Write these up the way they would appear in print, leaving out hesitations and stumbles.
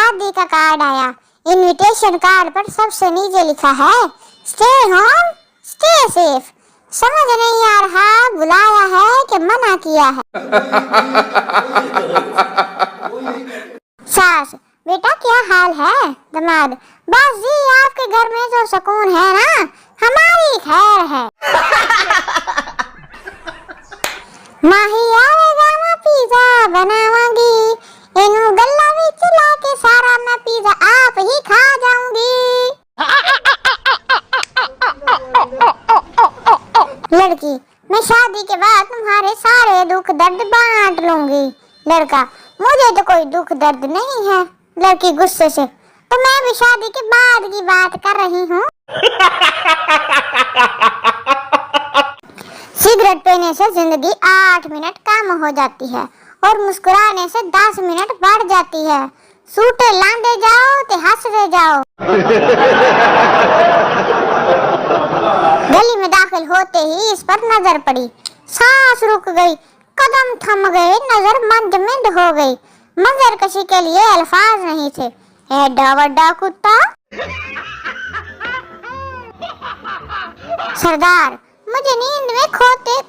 शादी का कार्ड आया। इनविटेशन कार्ड पर सबसे नीचे लिखा है स्टे होम स्टे सेफ। समझ नहीं आ रहा बुलाया है कि मना किया है। सास, बेटा क्या हाल है? दामाद, बस जी आपके घर में जो सुकून है ना, हमारी खैर है। माही आवेगा मैं पिज़्ज़ा बनावांगी, इनु गल्ला विच लाके सारा मैं पिज़्ज़ा आप ही खा जाऊंगी। लड़की, मैं शादी के बाद तुम्हारे सारे दुख दर्द बांट लूंगी। लड़का, मुझे तो कोई दुख दर्द नहीं है। लड़की गुस्से से, तो मैं भी शादी के बाद की बात कर रही हूँ। सिगरेट पीने से जिंदगी 8 मिनट कम हो जाती है और मुस्कुराने से 10 मिनट बढ़ जाती है। सूटे लांदे जाओ ते हंसते जाओ। गली में दाखिल होते ही इस पर नजर पड़ी। सांस रुक गई, कदम थम गए, नजर मंदमिंद हो गई। मंजर कशी के लिए अल्फाज नहीं थे। एडा वड्डा कुत्ता। सरदार, मुझे नींद में खोते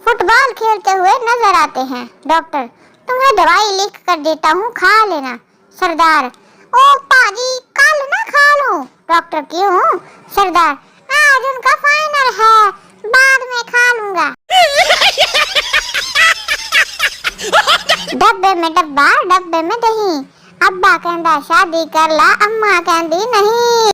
फुटबॉल खेलते हुए नजर आते हैं। डॉक्टर, तुम्हें दवाई लिख कर देता हूँ, खा लेना। सरदार, ओ पाजी, कल ना खा लूं। डॉक्टर, क्यों? सरदार, आज उनका फाइनल है, बाद में खा लूंगा। डब्बे में डब्बा, डब्बे में दही। अब्बा कहंदा शादी कर ला, अम्मा कहंदी नहीं।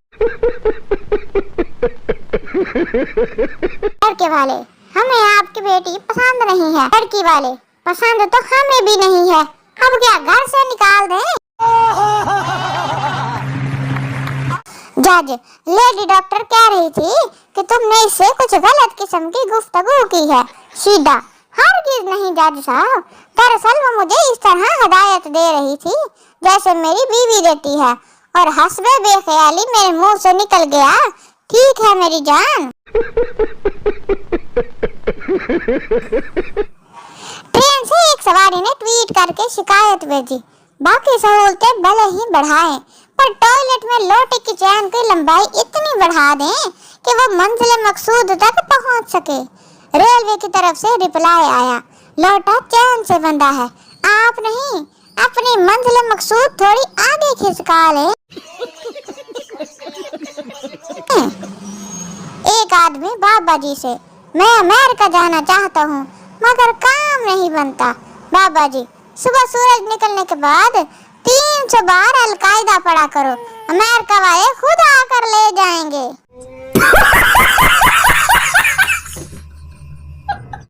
लड़के वाले, हमें आपकी बेटी पसंद नहीं है। लड़की वाले, पसंद तो हमें भी नहीं है, अब क्या घर से निकाल दें? जज, लेडी डॉक्टर कह रही थी कि तुमने इससे कुछ गलत किस्म की गुफ्तगू की है। सीधा, हरगिज़ नहीं जज साहब, दरअसल वो मुझे इस तरह हिदायत दे रही थी जैसे मेरी बीवी देती है, और हस्बे बेख्याली मेरे मुंह से निकल गया। ठीक है मेरी जान। ट्रेन से एक सवारी ने ट्वीट करके शिकायत भेजी, बाकी सहूलतें भले ही बढ़ाएं, पर टॉयलेट में लोटे की चैन की लंबाई इतनी बढ़ा दें कि वो मंजिल मकसूद तक पहुंच सके। रेलवे की तरफ से रिप्लाई आया, लोटा चैन से बंधा है, आप नहीं, अपनी मंजिल मकसूद थोड़ी आगे खिसका लें। एक आदमी बाबा जी से, मैं अमेरिका जाना चाहता हूँ मगर काम नहीं बनता। बाबा जी, सुबह सूरज निकलने के बाद 300 बार अलकायदा पढ़ा करो, अमेरिका वाले खुद आकर ले जाएंगे।